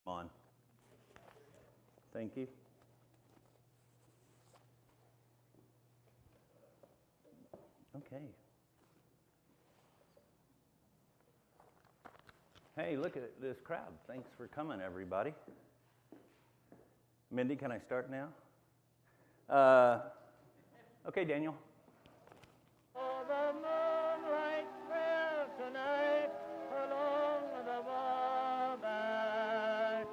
On. Thank you. Okay. Hey, look at this crowd. Thanks for coming, everybody. Mindy, can I start now? Okay, Daniel. Oh, the moonlight fair tonight along the Wabash.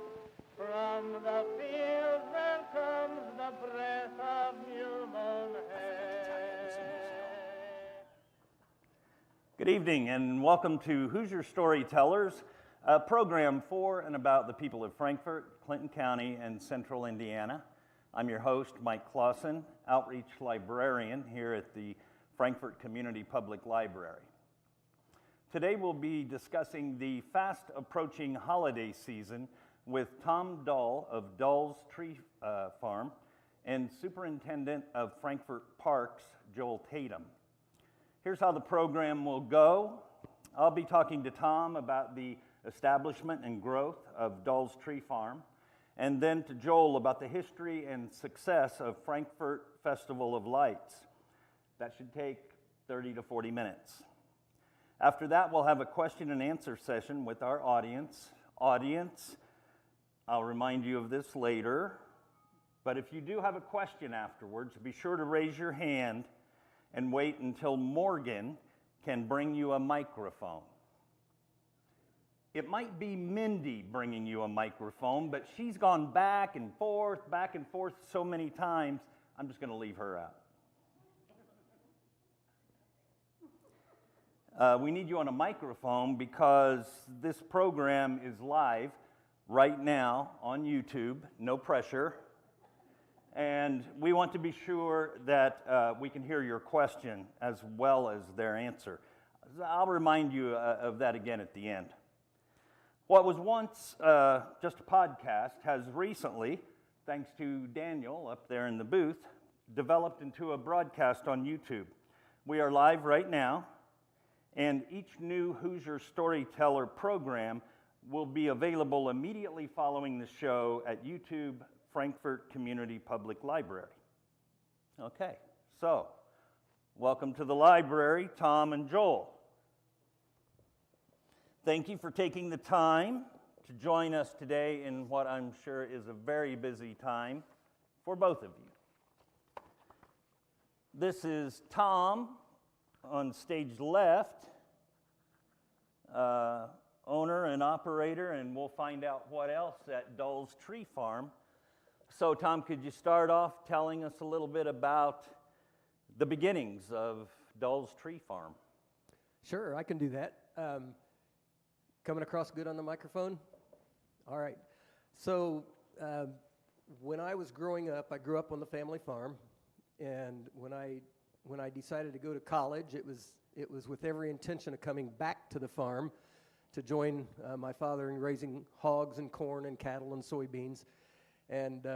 From the fields there comes the breath of new mown hay. Good evening and welcome to Hoosier Storytellers, a program for and about the people of Frankfort, Clinton County, and Central Indiana. I'm your host, Mike Clossin, Outreach Librarian here at the Frankfort Community Public Library. Today we'll be discussing the fast approaching holiday season with Tom Dahl of Dahl's Tree Farm and Superintendent of Frankfort Parks, Joel Tatum. Here's how the program will go. I'll be talking to Tom about the establishment and growth of Dahl's Tree Farm, and then to Joel about the history and success of Frankfort Festival of Lights. That should take 30 to 40 minutes. After that, we'll have a question and answer session with our audience. I'll remind you of this later, but if you do have a question afterwards, be sure to raise your hand and wait until Morgan can bring you a microphone. It might be Mindy bringing you a microphone, but she's gone back and forth so many times, I'm just going to leave her out. We need you on a microphone because this program is live right now on YouTube, no pressure. And we want to be sure that we can hear your question as well as their answer. I'll remind you of that again at the end. What was once just a podcast has recently, thanks to Daniel up there in the booth, developed into a broadcast on YouTube. We are live right now, and each new Hoosier Storyteller program will be available immediately following the show at YouTube Frankfort Community Public Library. Okay, so welcome to the library, Tom and Joel. Thank you for taking the time to join us today in what I'm sure is a very busy time for both of you. This is Tom on stage left, owner and operator, and we'll find out what else at Dahl's Tree Farm. So, Tom, could you start off telling us a little bit about the beginnings of Dahl's Tree Farm? Sure, I can do that. Coming across good on the microphone? All right. So, when I was growing up, I grew up on the family farm, and when I decided to go to college, it was with every intention of coming back to the farm to join my father in raising hogs and corn and cattle and soybeans. And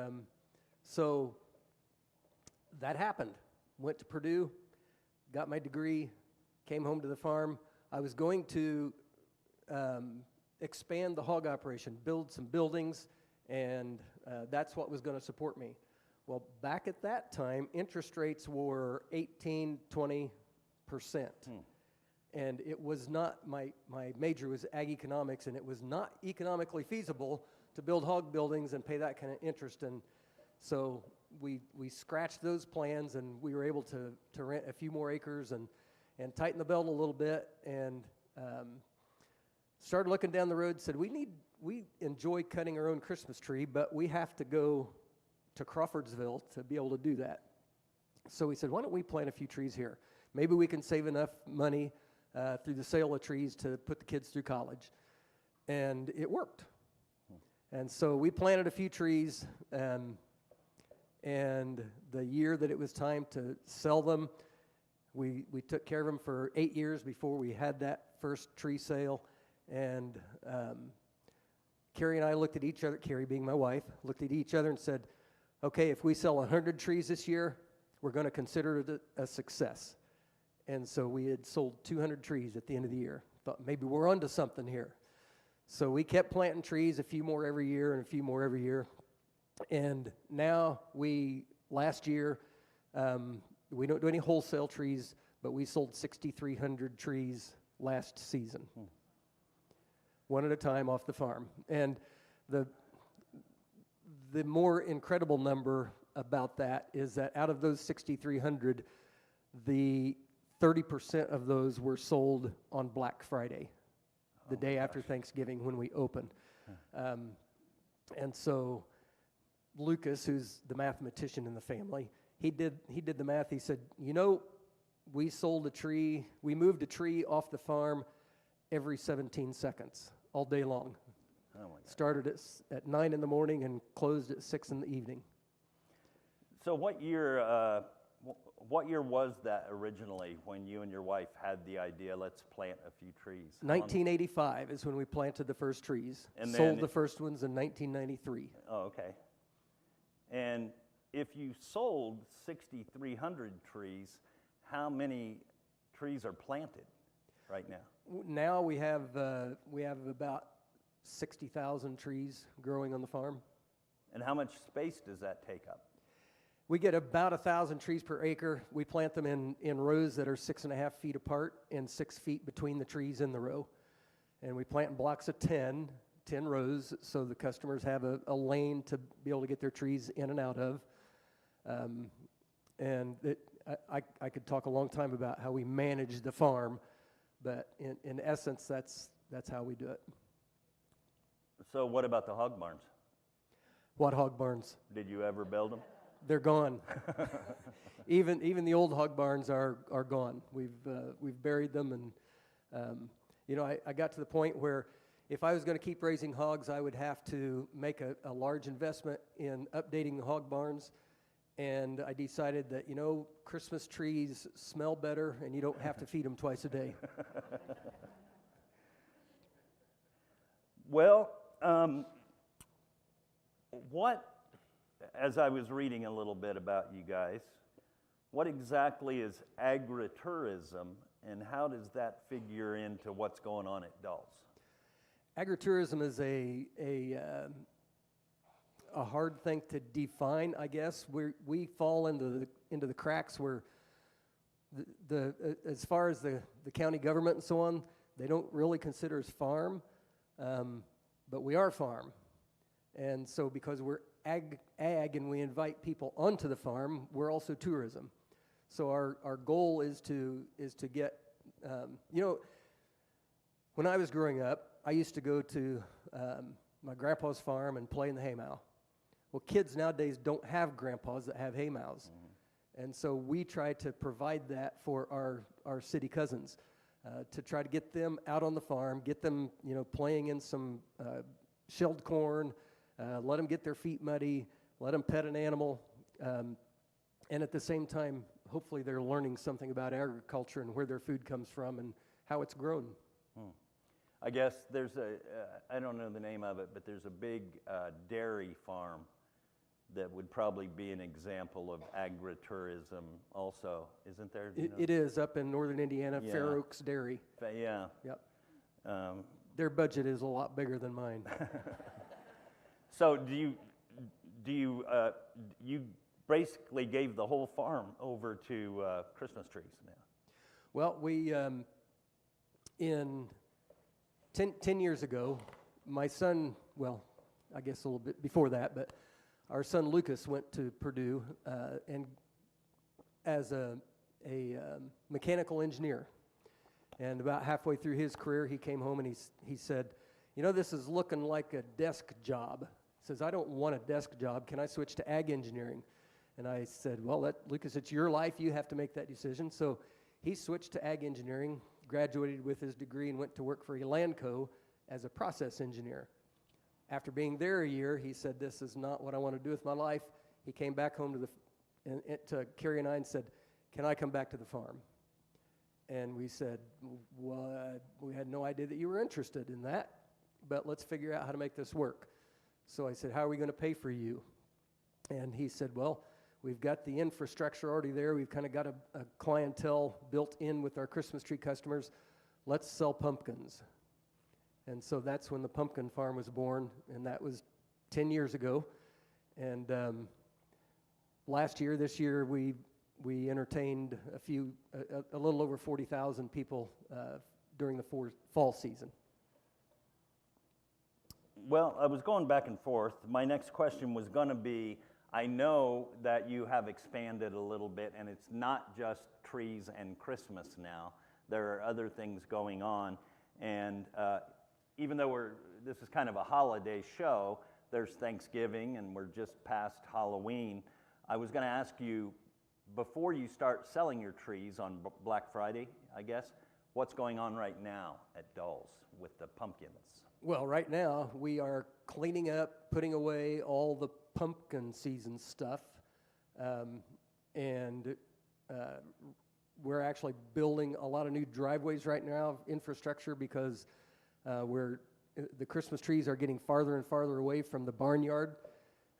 so that happened. Went to Purdue, got my degree, came home to the farm. I was going to expand the hog operation, build some buildings, and that's what was going to support me. Well, back at that time, interest rates were 18, 20%. And it was not, my major was ag economics, and it was not economically feasible to build hog buildings and pay that kind of interest. And so we scratched those plans, and we were able to rent a few more acres and tighten the belt a little bit, and started looking down the road, said we enjoy cutting our own Christmas tree, but we have to go to Crawfordsville to be able to do that. So we said, why don't we plant a few trees here? Maybe we can save enough money through the sale of trees to put the kids through college. And it worked. And so we planted a few trees, and the year that it was time to sell them, we took care of them for 8 years before we had that first tree sale. And Carrie and I looked at each other, Carrie being my wife, looked at each other and said, okay, if we sell 100 trees this year, we're going to consider it a success. And so we had sold 200 trees at the end of the year. Thought maybe we're onto something here. So we kept planting trees, a few more every year and a few more every year. And now last year, we don't do any wholesale trees, but we sold 6,300 trees last season. One at a time off the farm. And the more incredible number about that is that out of those 6,300, the 30% of those were sold on Black Friday, the day after Thanksgiving when we opened. And so Lucas, who's the mathematician in the family, he did the math. He said, we moved a tree off the farm every 17 seconds, all day long. Oh my God. Started at 9 in the morning and closed at 6 in the evening. So what year was that originally when you and your wife had the idea, let's plant a few trees? 1985 is when we planted the first trees. And sold the first ones in 1993. Oh, okay. And if you sold 6,300 trees, how many trees are planted right now? Now we have about 60,000 trees growing on the farm. And how much space does that take up? We get about 1,000 trees per acre. We plant them in rows that are 6.5 feet apart and 6 feet between the trees in the row. And we plant in blocks of 10 rows, so the customers have a lane to be able to get their trees in and out of. I could talk a long time about how we manage the farm, but in essence, that's how we do it. So what about the hog barns? What hog barns? Did you ever build them? They're gone. Even the old hog barns are gone. We've buried them, and I got to the point where if I was going to keep raising hogs, I would have to make a large investment in updating the hog barns. And I decided that, Christmas trees smell better and you don't have to feed them twice a day. Well, as I was reading a little bit about you guys, what exactly is agritourism and how does that figure into what's going on at Dulles? Agritourism is a hard thing to define, I guess. We fall into the cracks where as far as the county government and so on, they don't really consider us farm, but we are farm. And so because we're ag and we invite people onto the farm, we're also tourism. So our goal is to get, when I was growing up, I used to go to my grandpa's farm and play in the haymow. Well, kids nowadays don't have grandpas that have haymows. Mm-hmm. And so we try to provide that for our city cousins, to try to get them out on the farm, get them, playing in some shelled corn, let them get their feet muddy, let them pet an animal, and at the same time, hopefully they're learning something about agriculture and where their food comes from and how it's grown. I guess there's I don't know the name of it, but there's a big dairy farm that would probably be an example of agritourism also, isn't there? It is up in northern Indiana, Yeah. Fair Oaks Dairy. Yeah. Yep. Their budget is a lot bigger than mine. So you basically gave the whole farm over to Christmas trees now? Well, we, in 10 years ago, my son, well, I guess a little bit before that, but our son Lucas went to Purdue and as a mechanical engineer. And about halfway through his career, he came home and he said, this is looking like a desk job. He says, I don't want a desk job. Can I switch to ag engineering? And I said, well, Lucas, it's your life. You have to make that decision. So he switched to ag engineering, graduated with his degree, and went to work for Elanco as a process engineer. After being there a year, he said, this is not what I want to do with my life. He came back home to Carrie and I and said, can I come back to the farm? And we said, well, we had no idea that you were interested in that, but let's figure out how to make this work. So I said, how are we going to pay for you? And he said, well, we've got the infrastructure already there. We've kind of got a clientele built in with our Christmas tree customers. Let's sell pumpkins. And so that's when the pumpkin farm was born, and that was 10 years ago. And this year, we entertained a little over 40,000 people during the fall season. Well, I was going back and forth. My next question was going to be, I know that you have expanded a little bit, and it's not just trees and Christmas now. There are other things going on, and even though this is kind of a holiday show, there's Thanksgiving, and we're just past Halloween. I was going to ask you, before you start selling your trees on Black Friday, I guess, what's going on right now at Dulles with the pumpkins? Well, right now, we are cleaning up, putting away all the pumpkin season stuff, and we're actually building a lot of new driveways right now, infrastructure, because the Christmas trees are getting farther and farther away from the barnyard,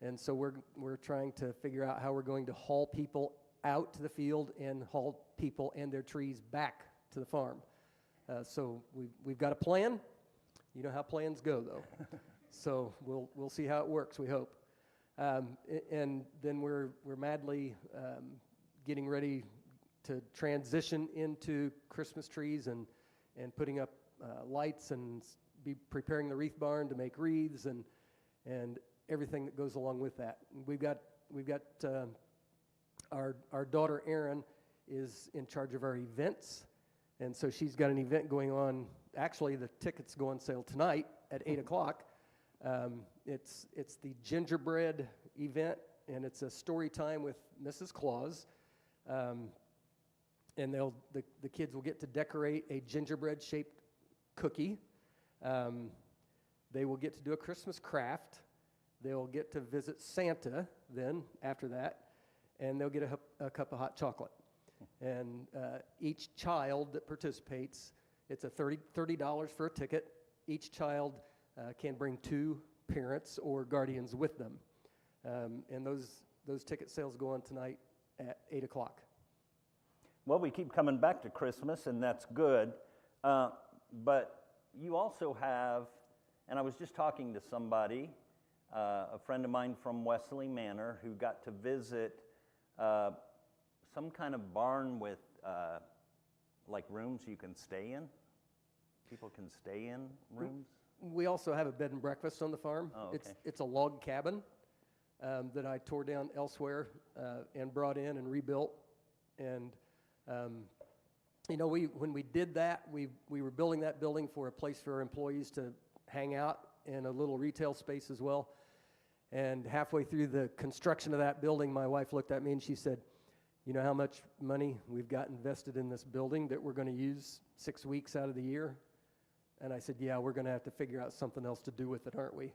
and so we're trying to figure out how we're going to haul people out to the field and haul people and their trees back to the farm. So we've got a plan. You know how plans go, though. So we'll see how it works, we hope. And then we're madly getting ready to transition into Christmas trees and putting up lights and be preparing the wreath barn to make wreaths and everything that goes along with that. And we've got our daughter Erin is in charge of our events, and so she's got an event going on. Actually, the tickets go on sale tonight at 8 o'clock. It's the gingerbread event, and it's a story time with Mrs. Claus. And the kids will get to decorate a gingerbread-shaped cookie. They will get to do a Christmas craft. They'll get to visit Santa then, after that, and they'll get a cup of hot chocolate. And each child that participates, it's a $30 for a ticket. Each child can bring 2 parents or guardians with them. And those ticket sales go on tonight at 8 o'clock. Well, we keep coming back to Christmas, and that's good. But you also have, and I was just talking to somebody, a friend of mine from Wesley Manor, who got to visit some kind of barn with like rooms you can stay in. People can stay in rooms. We also have a bed and breakfast on the farm. Oh, okay. It's a log cabin that I tore down elsewhere and brought in and rebuilt. And when we did that, we were building that building for a place for our employees to hang out and a little retail space as well. And halfway through the construction of that building, my wife looked at me and she said, "You know how much money we've got invested in this building that we're going to use 6 weeks out of the year?" And I said, "Yeah, we're going to have to figure out something else to do with it, aren't we?"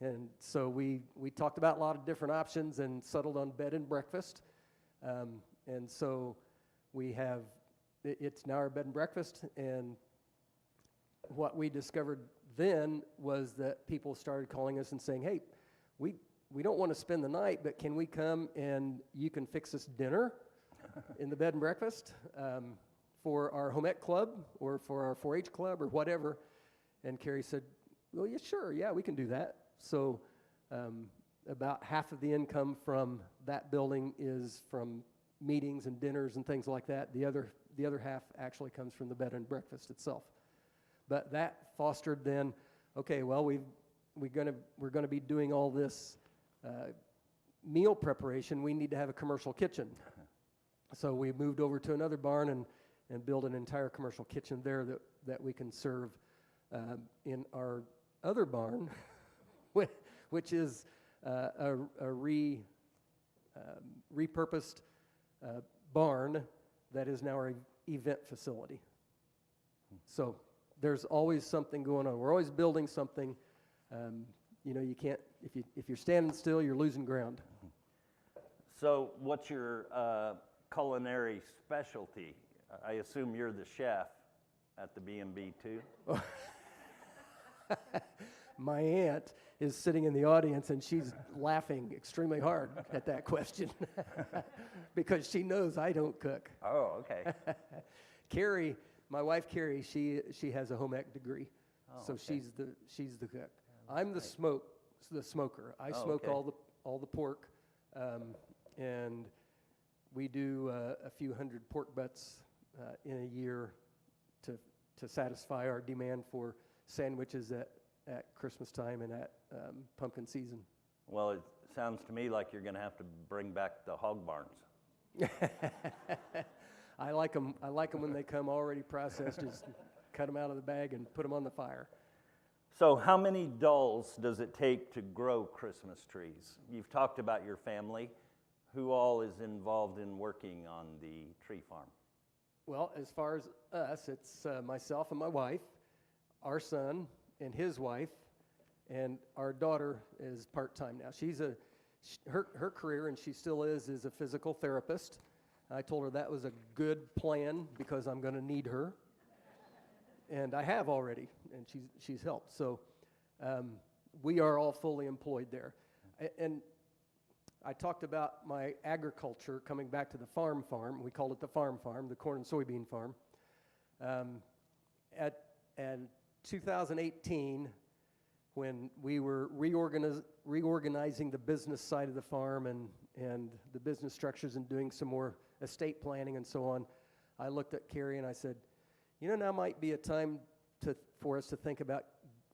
And so we talked about a lot of different options and settled on bed and breakfast. And so it's now our bed and breakfast. And what we discovered then was that people started calling us and saying, "Hey, we don't want to spend the night, but can we come and you can fix us dinner in the bed and breakfast for our home ec club or for our 4-H club or whatever?" And Carrie said, "Well, yeah, sure, yeah, we can do that." So about half of the income from that building is from meetings and dinners and things like that. The other half actually comes from the bed and breakfast itself. But that fostered then, okay, well, we're going to be doing all this meal preparation. We need to have a commercial kitchen. So we moved over to another barn and built an entire commercial kitchen there that we can serve in our other barn, which is a repurposed barn that is now our event facility. So there's always something going on. We're always building something. You can't, if you're standing still, you're losing ground. So what's your culinary specialty? I assume you're the chef at the B&B too? My aunt is sitting in the audience, and she's laughing extremely hard at that question because she knows I don't cook. Oh, okay. Carrie, my wife Carrie, she has a home ec degree. So okay. she's the cook. I'm the smoker. I smoke okay. all the pork, and we do a few hundred pork butts in a year to satisfy our demand for sandwiches at Christmas time and at pumpkin season. Well, it sounds to me like you're going to have to bring back the hog barns. I like them when they come already processed. Just cut them out of the bag and put them on the fire. So how many dolls does it take to grow Christmas trees? You've talked about your family. Who all is involved in working on the tree farm? Well, as far as us, it's myself and my wife, our son and his wife, and our daughter is part-time now. Her career, and she still is a physical therapist. I told her that was a good plan because I'm going to need her, and I have already, and she's helped. So we are all fully employed there. And I talked about my agriculture coming back to the farm. We called it the farm, the corn and soybean farm. At 2018, when we were reorganizing the business side of the farm and the business structures and doing some more estate planning and so on, I looked at Carrie and I said, now might be a time for us to think about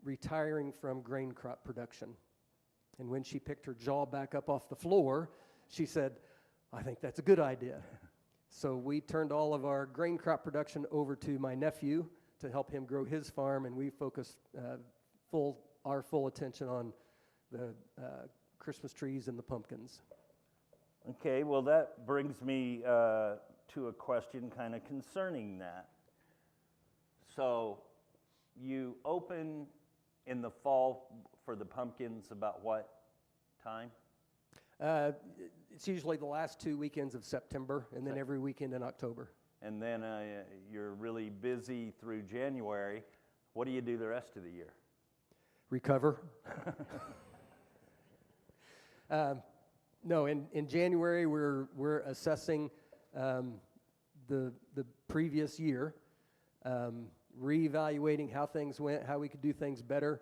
retiring from grain crop production. And when she picked her jaw back up off the floor, she said, I think that's a good idea. So we turned all of our grain crop production over to my nephew to help him grow his farm, and we focused our full attention on the Christmas trees and the pumpkins. Okay, well that brings me to a question kind of concerning that. So you open in the fall for the pumpkins about what time? It's usually the last 2 weekends of September, and then every weekend in October. And then you're really busy through January. What do you do the rest of the year? Recover. No, in January we're assessing the previous year, reevaluating how things went, how we could do things better,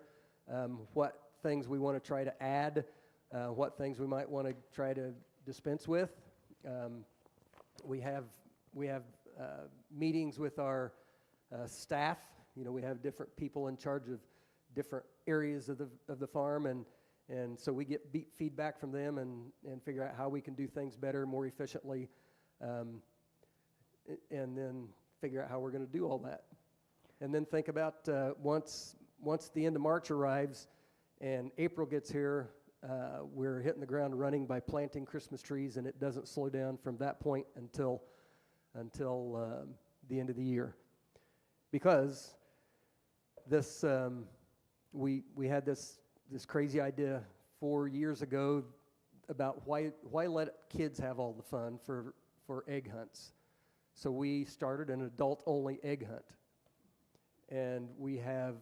what things we want to try to add, what things we might want to try to dispense with. We have meetings with our staff. We have different people in charge of different areas of the farm, and so we get feedback from them and figure out how we can do things better, more efficiently, and then figure out how we're going to do all that. And then think about once the end of March arrives and April gets here, we're hitting the ground running by planting Christmas trees, and it doesn't slow down from that point until the end of the year. Because this we had this crazy idea 4 years ago about why let kids have all the fun for egg hunts. So we started an adult-only egg hunt, and we have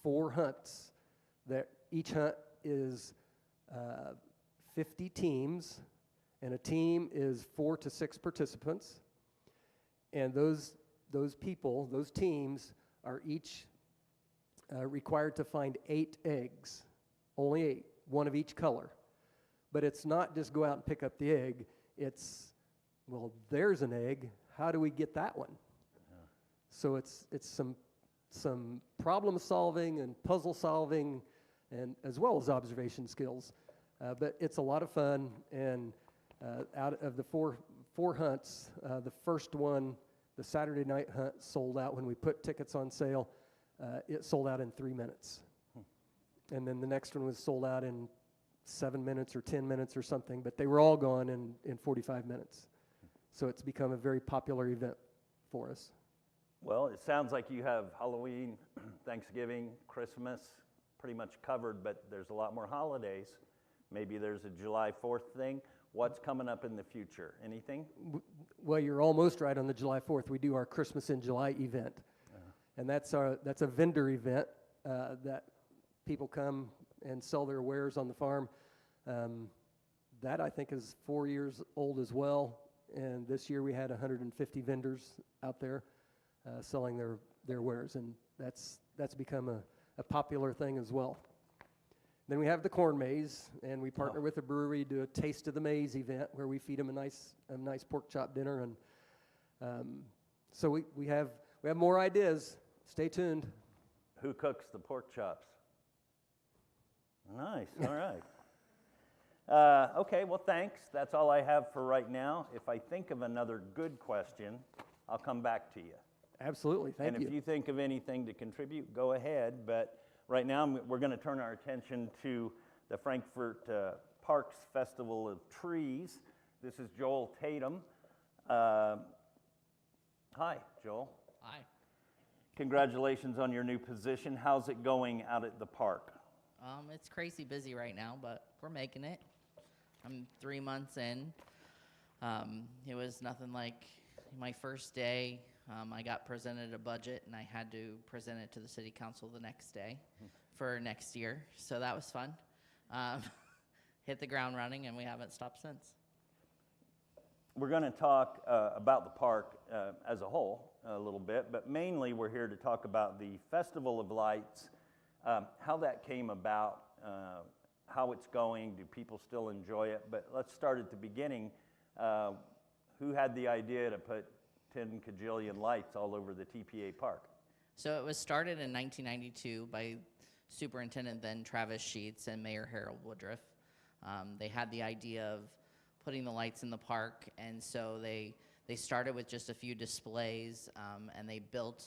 4 hunts that each hunt is 50 teams, and a team is 4 to 6 participants, and those teams are each required to find 8 eggs, only 8, one of each color. But it's not just go out and pick up the egg. It's, well, there's an egg. How do we get that one? Yeah. So it's some problem solving and puzzle solving, and as well as observation skills. But it's a lot of fun. And out of the four hunts, the first one, the Saturday night hunt, sold out when we put tickets on sale. It sold out in 3 minutes. And then the next one was sold out in 7 minutes or 10 minutes or something, but they were all gone in 45 minutes. So it's become a very popular event for us. Well, it sounds like you have Halloween, Thanksgiving, Christmas pretty much covered, but there's a lot more holidays. Maybe there's a July 4th thing. What's coming up in the future? Anything? Well, you're almost right on the July 4th. We do our Christmas in July event. And that's a vendor event that people come and sell their wares on the farm. That, I think, is 4 years old as well. And this year we had 150 vendors out there selling their wares. And That's become a popular thing as well. Then we have the corn maze, and we partner with a brewery to do a Taste of the Maize event where we feed them a nice pork chop dinner, and so we have more ideas. Stay tuned. Who cooks the pork chops? Nice. All right. Okay. Well, thanks. That's all I have for right now. If I think of another good question, I'll come back to you. Absolutely. Thank you. And if you think of anything to contribute, go ahead. But right now, we're going to turn our attention to the Frankfort Parks Festival of Trees. This is Joel Tatum. Hi, Joel. Hi. Congratulations on your new position. How's it going out at the park? It's crazy busy right now, but we're making it. I'm 3 months in. It was nothing like my first day. I got presented a budget, and I had to present it to the city council the next day for next year. So that was fun. Hit the ground running, and we haven't stopped since. We're going to talk about the park as a whole a little bit, but mainly we're here to talk about the Festival of Lights, how that came about, how it's going, do people still enjoy it? But let's start at the beginning. Who had the idea to put 10 kajillion lights all over the TPA park? So it was started in 1992 by Superintendent then Travis Sheets and Mayor Harold Woodruff. They had the idea of putting the lights in the park, and so they started with just a few displays, and they built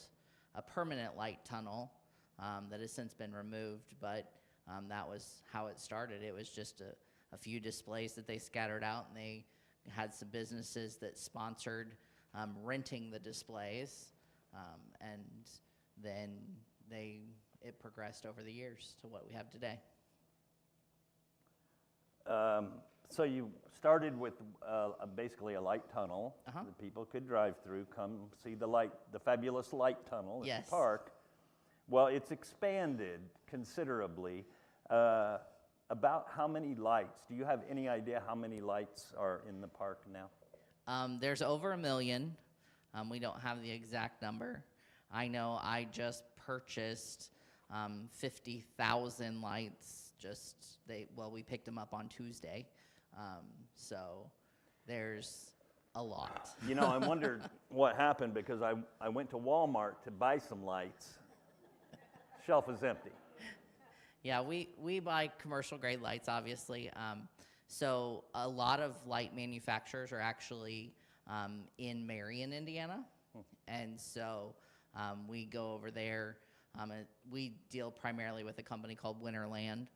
a permanent light tunnel that has since been removed, but that was how it started. It was just a few displays that they scattered out, and they had some businesses that sponsored renting the displays, and then it progressed over the years to what we have today. So you started with basically a light tunnel that people could drive through, come see the fabulous light tunnel at the park. Well, it's expanded considerably. About how many lights? Do you have any idea how many lights are in the park now? There's over 1 million. We don't have the exact number. I know I just purchased 50,000 lights. We picked them up on Tuesday. So there's a lot. You know, I wondered what happened because I went to Walmart to buy some lights. Shelf is empty. Yeah, we buy commercial grade lights, obviously. So a lot of light manufacturers are actually in Marion, Indiana. And so we go over there. We deal primarily with a company called Winterland,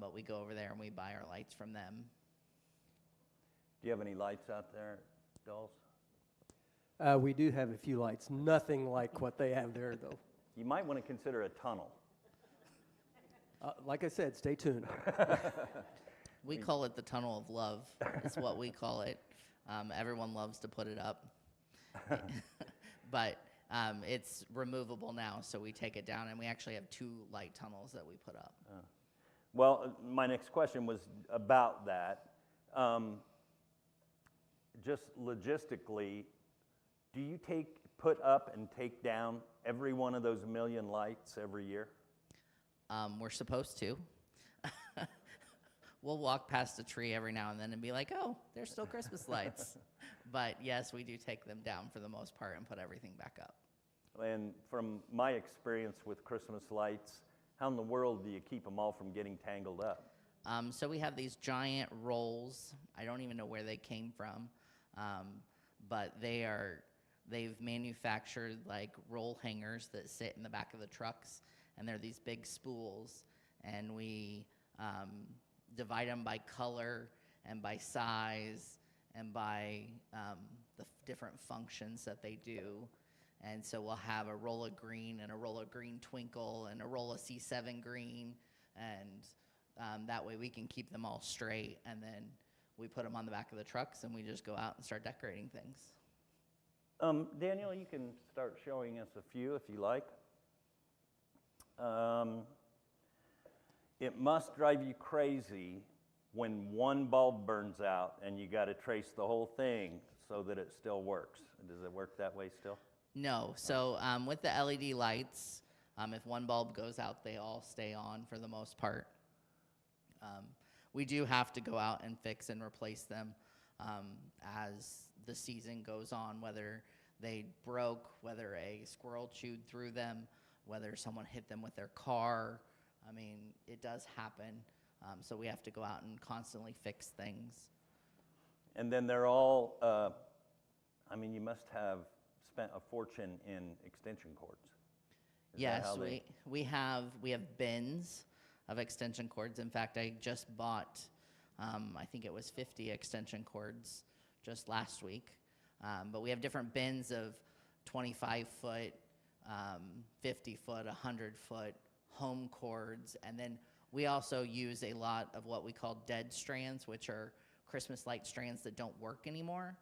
but we go over there and we buy our lights from them. Do you have any lights out there, dolls? We do have a few lights. Nothing like what they have there, though. You might want to consider a tunnel. Like I said, stay tuned. We call it the Tunnel of Love. Is what we call it. Everyone loves to put it up. But it's removable now, so we take it down, and we actually have 2 light tunnels that we put up. Well, my next question was about that. Just logistically, do you put up and take down every one of those 1 million lights every year? We're supposed to. We'll walk past a tree every now and then and be like, oh, there's still Christmas lights. But yes, we do take them down for the most part and put everything back up. And from my experience with Christmas lights, how in the world do you keep them all from getting tangled up? So we have these giant rolls. I don't even know where they came from, but they've manufactured like roll hangers that sit in the back of the trucks, and they're these big spools, and we divide them by color and by size and by the different functions that they do. And so we'll have a roll of green and a roll of green twinkle and a roll of C7 green, and that way we can keep them all straight, and then we put them on the back of the trucks and we just go out and start decorating things. Daniel, you can start showing us a few if you like. It must drive you crazy when one bulb burns out and you got to trace the whole thing so that it still works. Does it work that way still? No. So with the LED lights, If one bulb goes out, they all stay on for the most part. We do have to go out and fix and replace them as the season goes on, whether they broke, whether a squirrel chewed through them, whether someone hit them with their car. I mean, it does happen. So we have to go out and constantly fix things. And then they're all, I mean, you must have spent a fortune in extension cords. Is that Yes, how they- we have bins of extension cords. In fact, I just bought, I think it was 50 extension cords just last week. But we have different bins of 25-foot, 50-foot, 100-foot home cords. And then we also use a lot of what we call dead strands, which are Christmas light strands that don't work anymore.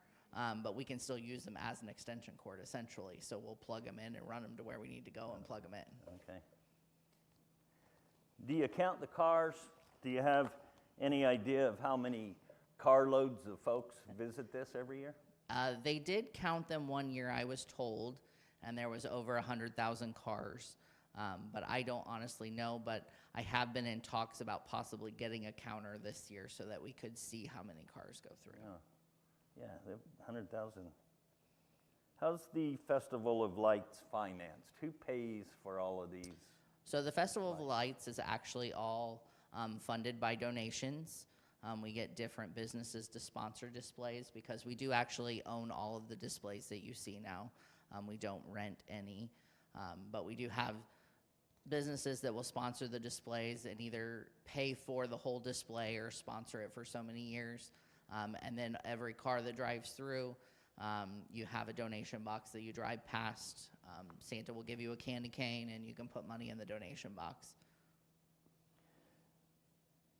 But we can still use them as an extension cord, essentially. So we'll plug them in and run them to where we need to go and plug them in. Okay. Do you count the cars? Do you have any idea of how many carloads of folks visit this every year? They did count them one year, I was told, and there was over 100,000 cars. But I don't honestly know, but I have been in talks about possibly getting a counter this year so that we could see how many cars go through. Yeah, 100,000. How's the Festival of Lights financed? Who pays for all of these? So the Festival of Lights is actually all funded by donations. We get different businesses to sponsor displays because we do actually own all of the displays that you see now. We don't rent any, but we do have businesses that will sponsor the displays and either pay for the whole display or sponsor it for so many years. And then every car that drives through, you have a donation box that you drive past. Santa will give you a candy cane and you can put money in the donation box.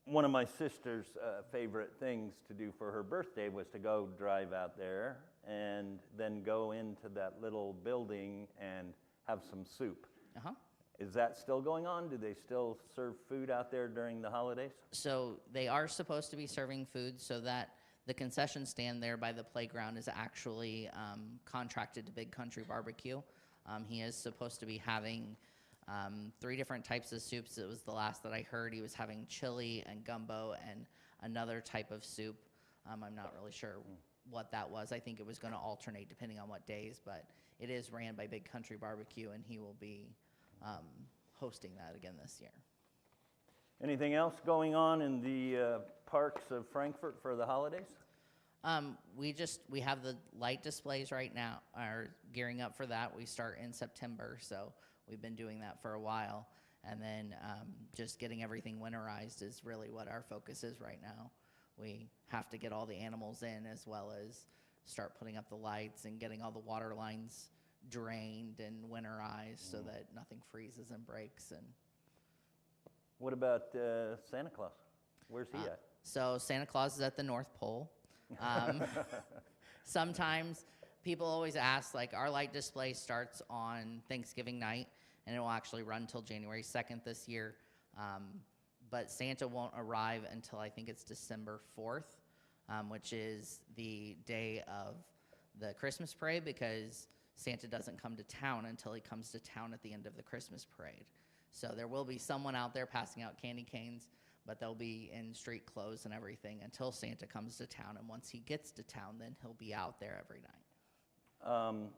One of my sister's favorite things to do for her birthday was to go drive out there and then go into that little building and have some soup. Uh-huh. Is that still going on? Do they still serve food out there during the holidays? So they are supposed to be serving food so that the concession stand there by the playground is actually contracted to Big Country Barbecue. He is supposed to be having 3 different types of soups. It was the last that I heard. He was having chili and gumbo and another type of soup. I'm not really sure what that was. I think it was going to alternate depending on what days, but it is ran by Big Country Barbecue, and he will be hosting that again this year. Anything else going on in the parks of Frankfort for the holidays? We have the light displays right now, are gearing up for that. We start in September, so we've been doing that for a while. And then just getting everything winterized is really what our focus is right now. We have to get all the animals in as well as start putting up the lights and getting all the water lines drained and winterized so that nothing freezes and breaks. And What about Santa Claus? Where's he at? so Santa Claus is at the North Pole. Sometimes people always ask, like, our light display starts on Thanksgiving night, and it will actually run till January 2nd this year. But Santa won't arrive until I think it's December 4th, which is the day of the Christmas parade, because Santa doesn't come to town until he comes to town at the end of the Christmas parade. So there will be someone out there passing out candy canes, but they'll be in street clothes and everything until Santa comes to town. And once he gets to town, then he'll be out there every night.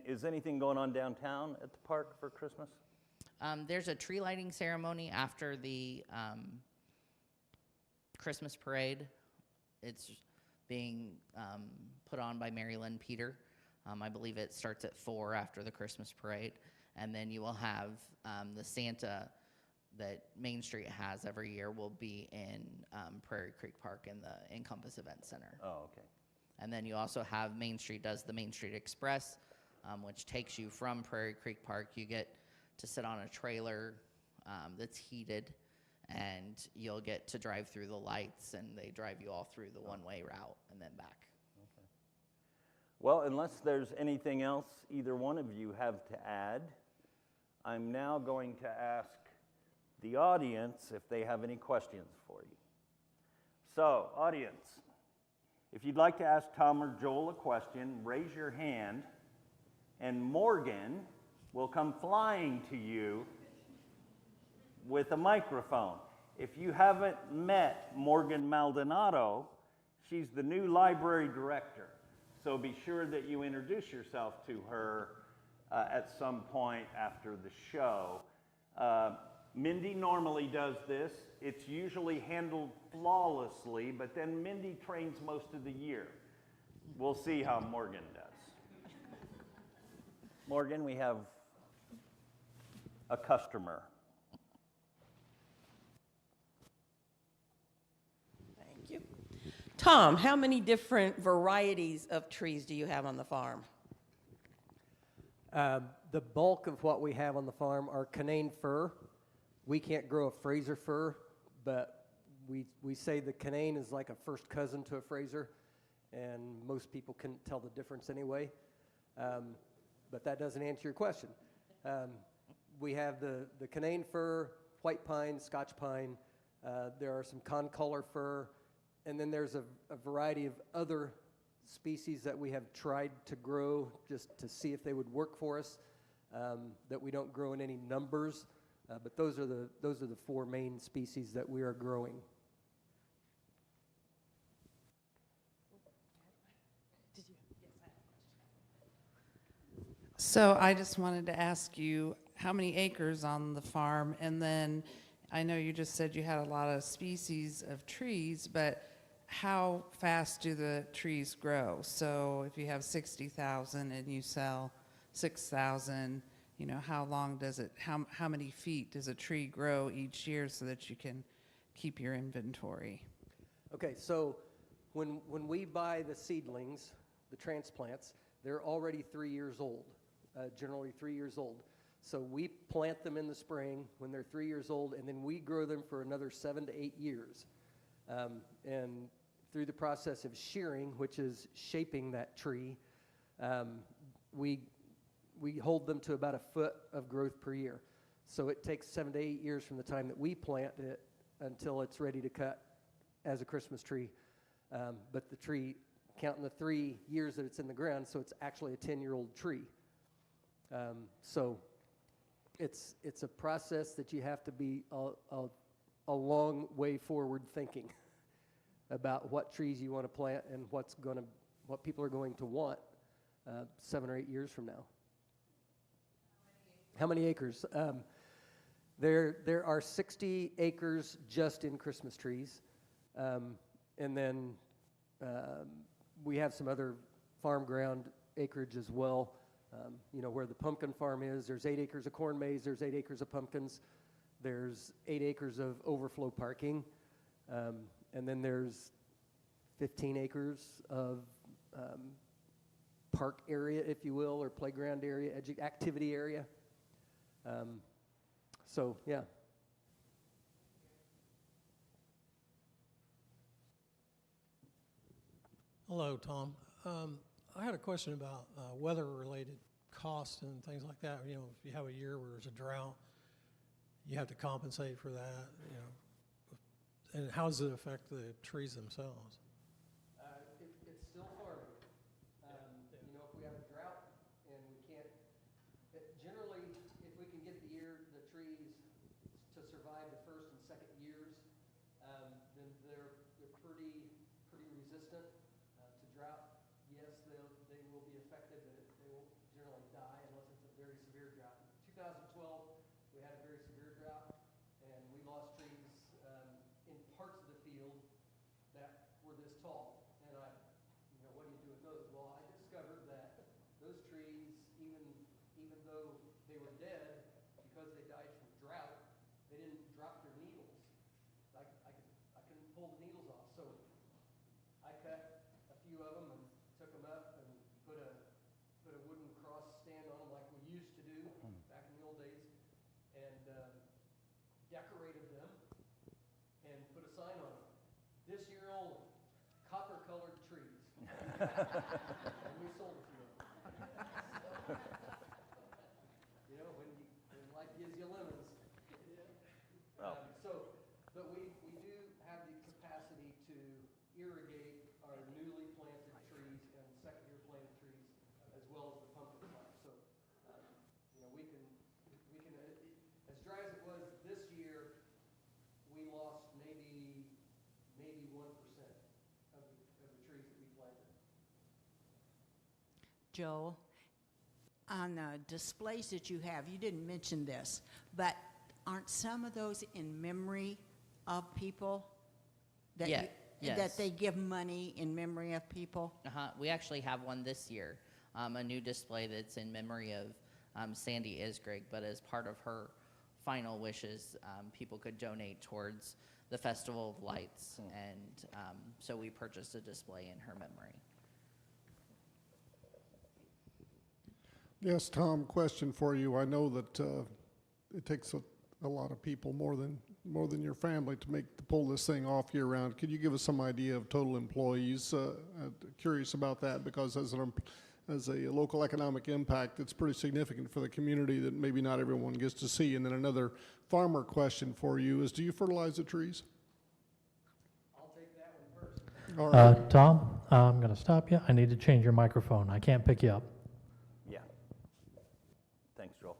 Is anything going on downtown at the park for Christmas? There's a tree lighting ceremony after the Christmas parade. It's being put on by Mary Lynn Peter. I believe it starts at 4 after the Christmas parade. And then you will have the Santa that Main Street has every year will be in Prairie Creek Park in the Encompass Event Center. Oh, okay. And then you also have Main Street does the Main Street Express, which takes you from Prairie Creek Park. You get to sit on a trailer that's heated, and you'll get to drive through the lights, and they drive you all through the one-way route and then back. Okay. Well, unless there's anything else either one of you have to add, I'm now going to ask the audience if they have any questions for you. So, audience, if you'd like to ask Tom or Joel a question, raise your hand. And Morgan will come flying to you with a microphone. If you haven't met Morgan Maldonado, she's the new library director. So be sure that you introduce yourself to her at some point after the show. Mindy normally does this. It's usually handled flawlessly, but then Mindy trains most of the year. We'll see how Morgan does. Morgan, we have a customer. Thank you. Tom, how many different varieties of trees do you have on the farm? The bulk of what we have on the farm are Canaan fir. We can't grow a Fraser fir, but we say the Canaan is like a first cousin to a Fraser, and most people can tell the difference anyway. But that doesn't answer your question. We have the Canaan fir, white pine, Scotch pine. There are some concolor fir, and then there's a variety of other species that we have tried to grow just to see if they would work for us, that we don't grow in any numbers. But those are the four main species that we are growing. So I just wanted to ask you how many acres on the farm, and then I know you just said you had a lot of species of trees, but how fast do the trees grow? So if you have 60,000 and you sell 6,000, you know, how long does it, how many feet does a tree grow each year so that you can keep your inventory? Okay, so when we buy the seedlings, the transplants, they're already 3 years old, generally 3 years old. So we plant them in the spring when they're 3 years old, and then we grow them for another 7 to 8 years. And through the process of shearing, which is shaping that tree, we hold them to about a foot of growth per year. So it takes 7 to 8 years from the time that we plant it until it's ready to cut as a Christmas tree. But the tree, counting the 3 years that it's in the ground, so it's actually a 10-year-old tree. So it's a process that you have to be a long way forward thinking about what trees you want to plant and what people are going to want 7 or 8 years from now. How many acres? There are 60 acres just in Christmas trees, and then we have some other farm ground acreage as well. You know, where the pumpkin farm is, there's 8 acres of corn maze, there's 8 acres of pumpkins, there's 8 acres of overflow parking, and then there's 15 acres of park area, if you will, or playground area, activity area. So, yeah. Hello, Tom. I had a question about weather-related costs and things like that. You know, if you have a year where there's a drought, you have to compensate for that, you know. And how does it affect the trees themselves? It's still farming. You know, if we have a drought and we can't, generally, if we can get the trees to survive the first and second years, then they're pretty resistant to drought. Yes, they will be affected, but they won't generally die unless it's a very severe drought. In 2012, we had a very severe drought, and we lost trees in parts of the field that were this tall. And what do you do with those? Well, I discovered that those trees, even though they were dead because they died from drought, they didn't drop their needles. I couldn't pull the needles off, so I cut a few of them and took them up and put a wooden cross stand on them like we used to do back in the old days, and decorated them and put a sign on them. This year only, copper-colored trees. And we sold a few of them. You know, when life gives you lemons. But we do have the capacity to irrigate our newly planted trees and second-year planted trees, as well as the pumpkin farm. So, we Joel, on the displays that you have, you didn't mention this, but aren't some of those in memory of people? That Yeah, you- yes. That they give money in memory of people? We actually have one this year, a new display that's in memory of Sandy Isgrig, but as part of her final wishes, people could donate towards the Festival of Lights, and so we purchased a display in her memory. Yes, Tom, question for you. I know that it takes a lot of people, more than your family, to pull this thing off year round. Could you give us some idea of total employees? Curious about that, because as a local economic impact, it's pretty significant for the community that maybe not everyone gets to see. And then another farmer question for you is, do you fertilize the trees? I'll take that one first. All right. Tom, I'm going to stop you. I need to change your microphone. I can't pick you up. Yeah. Thanks, Joel.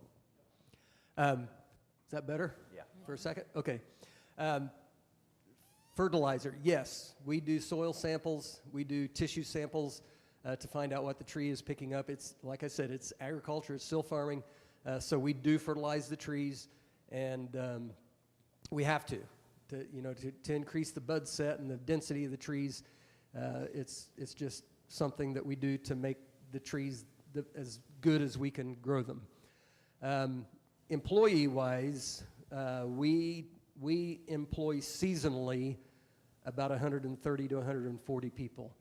Is that better? Yeah. For a second? Okay. Fertilizer, yes. We do soil samples. We do tissue samples to find out what the tree is picking up. It's, like I said, it's agriculture, it's still farming. So we do fertilize the trees, and we have to increase the bud set and the density of the trees. It's just something that we do to make the trees as good as we can grow them. Employee-wise, we employ seasonally about 130 to 140 people.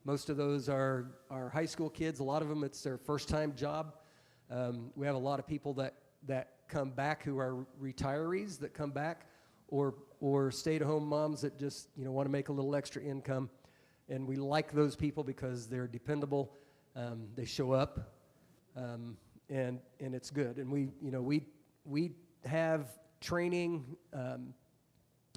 Most of those are high school kids. A lot of them, it's their first-time job. We have a lot of people that come back who are retirees that come back, or stay-at-home moms that just want to make a little extra income. And we like those people because they're dependable. They show up. And it's good. And we have training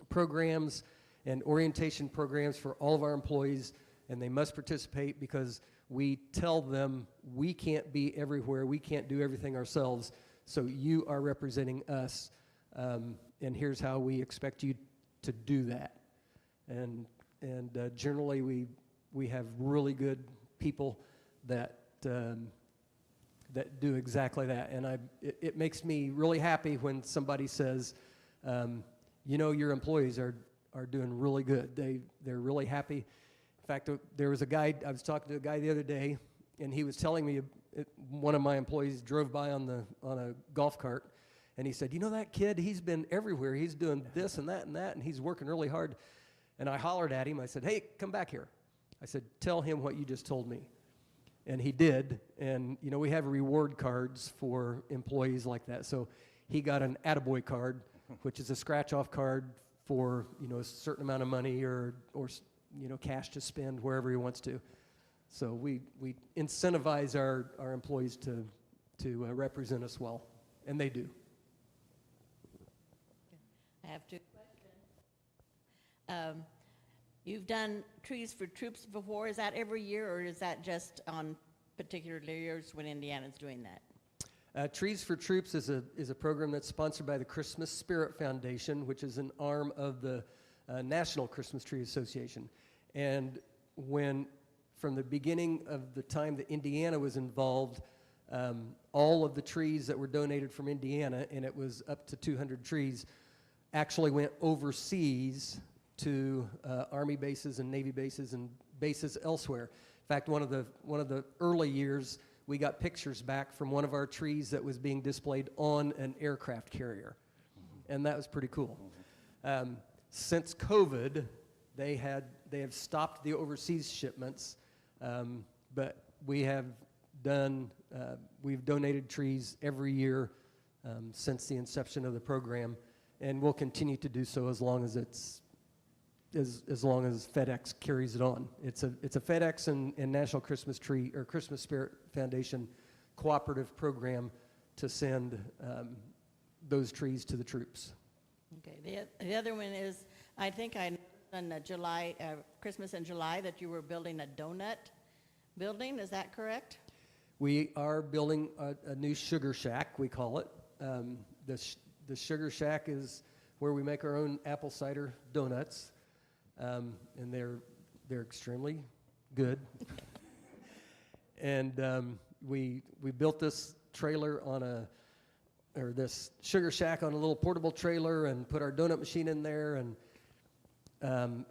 programs and orientation programs for all of our employees, and they must participate because we tell them we can't be everywhere, we can't do everything ourselves, so you are representing us, and here's how we expect you to do that. And generally we have really good people that do exactly that. And it makes me really happy when somebody says, your employees are doing really good. They're really happy. In fact, there was a guy, I was talking to a guy the other day, and he was telling me, one of my employees drove by on a golf cart, and he said, that kid, he's been everywhere. He's doing this and that, and he's working really hard. And I hollered at him. I said, hey, come back here. I said, tell him what you just told me. And he did, and we have reward cards for employees like that. So he got an attaboy card, which is a scratch-off card for a certain amount of money or cash to spend wherever he wants to. So we incentivize our employees to represent us well, and they do. I have two questions. You've done Trees for Troops before. Is that every year, or is that just on particular years when Indiana's doing that? Trees for Troops is a program that's sponsored by the Christmas Spirit Foundation, which is an arm of the National Christmas Tree Association. And from the beginning of the time that Indiana was involved, all of the trees that were donated from Indiana, and it was up to 200 trees, actually went overseas to Army bases and Navy bases and bases elsewhere. In fact, one of the early years, we got pictures back from one of our trees that was being displayed on an aircraft carrier, and that was pretty cool. Since COVID, they have stopped the overseas shipments, but we've donated trees every year since the inception of the program, and we'll continue to do so as long as FedEx carries it on. It's a FedEx and National Christmas Tree or Christmas Spirit Foundation cooperative program to send those trees to the troops. Okay. The other one is, I think I noticed on Christmas in July that you were building a donut building. Is that correct? We are building a new sugar shack, we call it. The sugar shack is where we make our own apple cider donuts. And they're extremely good. And we built this trailer or this sugar shack on a little portable trailer and put our donut machine in there. And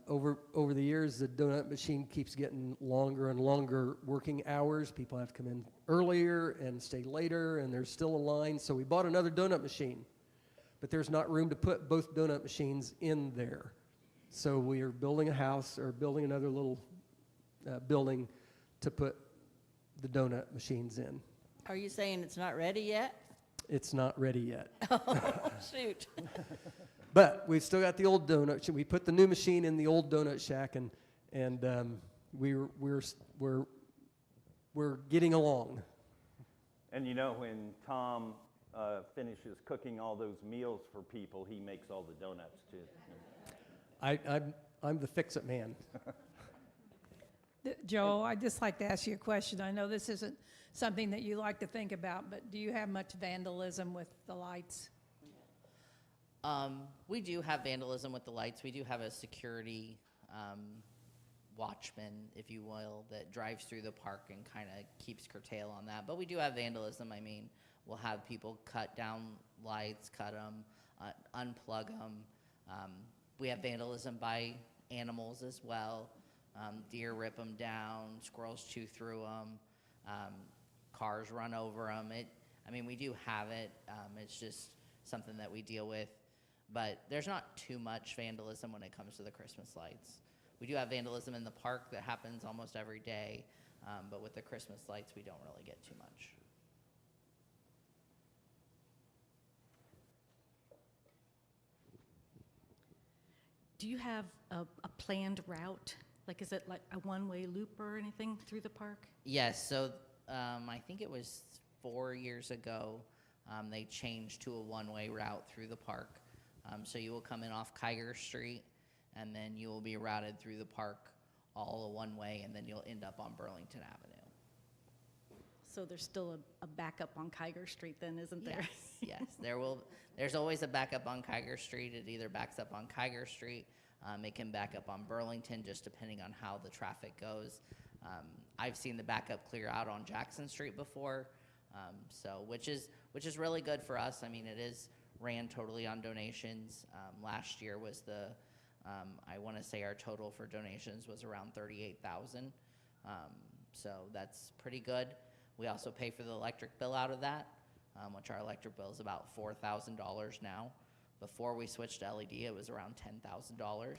over the years, the donut machine keeps getting longer and longer working hours. People have to come in earlier and stay later, and there's still a line. So we bought another donut machine, but there's not room to put both donut machines in there. So we are building a house or building another little building to put the donut machines in. Are you saying it's not ready yet? It's not ready yet. Oh, shoot. But we've still got the old donut. We put the new machine in the old donut shack, and we're getting along. And you know, when Tom finishes cooking all those meals for people, he makes all the donuts too. I'm the fix-it man. Joel, I'd just like to ask you a question. I know this isn't something that you like to think about, but do you have much vandalism with the lights? We do have vandalism with the lights. We do have a security watchman, if you will, that drives through the park and kind of keeps curtail on that. But we do have vandalism. I mean, we'll have people cut down lights, cut them, unplug them. We have vandalism by animals as well. Deer rip them down, squirrels chew through them, cars run over them. We do have it. It's just something that we deal with. But there's not too much vandalism when it comes to the Christmas lights. We do have vandalism in the park that happens almost every day, but with the Christmas lights, we don't really get too much. Do you have a planned route? Like, is it like a one-way loop or anything through the park? Yes, so I think it was 4 years ago, they changed to a one-way route through the park. So you will come in off Kiger Street, and then you will be routed through the park all one way, and then you'll end up on Burlington Avenue. So there's still a backup on Kiger Street then, isn't there? Yes, there's always a backup on Kiger Street. It either backs up on Kiger Street, it can back up on Burlington, just depending on how the traffic goes. I've seen the backup clear out on Jackson Street before, which is really good for us. I mean, it is ran totally on donations. Last year was I want to say our total for donations was around $38,000. So that's pretty good. We also pay for the electric bill out of that, which our electric bill is about $4,000 now. Before we switched to LED, it was around $10,000. Wow.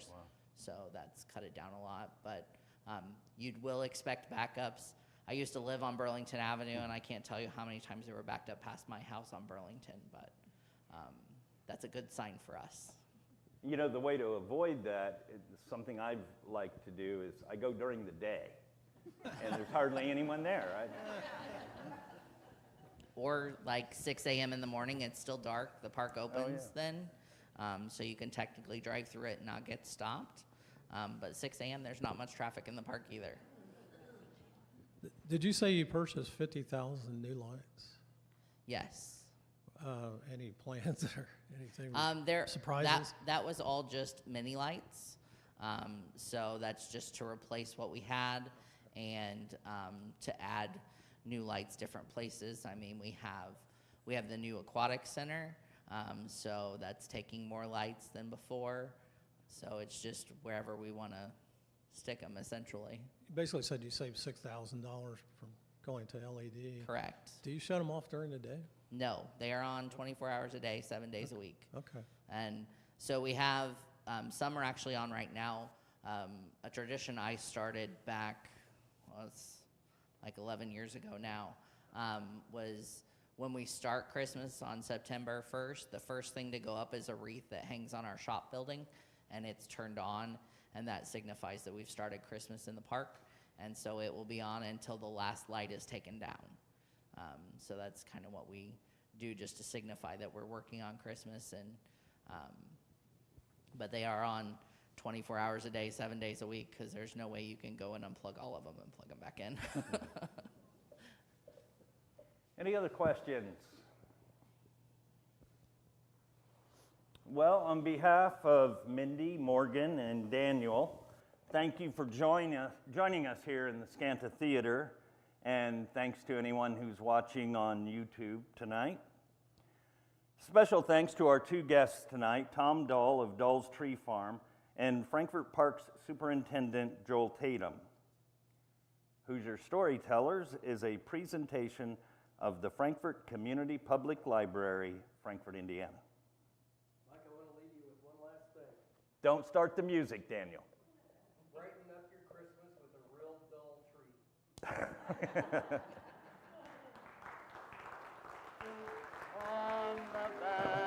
So that's cut it down a lot. But you will expect backups. I used to live on Burlington Avenue, and I can't tell you how many times they were backed up past my house on Burlington, but that's a good sign for us. You know, the way to avoid that, something I've liked to do is I go during the day, and there's hardly anyone there, right? Or like 6 a.m. in the morning, it's still dark, the park opens then, so you can technically drive through it and not get stopped. But 6 a.m., there's not much traffic in the park either. Did you say you purchased 50,000 new lights? Yes. Any plans or anything? Surprises? That was all just mini lights. So that's just to replace what we had and to add new lights different places. I mean, we have the new aquatic center, so that's taking more lights than before. So it's just wherever we want to stick them, essentially. You basically said you saved $6,000 from going to LED. Correct. Do you shut them off during the day? No, they are on 24 hours a day, 7 days a week. Okay. And so we have, some are actually on right now. A tradition I started back, it's like 11 years ago now, was when we start Christmas on September 1st, the first thing to go up is a wreath that hangs on our shop building, and it's turned on, and that signifies that we've started Christmas in the park. And so it will be on until the last light is taken down. So that's kind of what we do just to signify that we're working on Christmas. And but they are on 24 hours a day, 7 days a week, because there's no way you can go and unplug all of them and plug them back in. Any other questions? Well, on behalf of Mindy, Morgan, and Daniel, thank you for joining us here in the Scanta Theater. and thanks to anyone who's watching on YouTube tonight. Special thanks to our two guests tonight, Tom Dull of Dull's Tree Farm and Frankfort Park's Superintendent Joel Tatum. Hoosier Storytellers is a presentation of the Frankfort Community Public Library, Frankfort, Indiana. Mike, I want to leave you with one last thing. Don't start the music, Daniel. Brighten up your Christmas with a real dull tree. On the back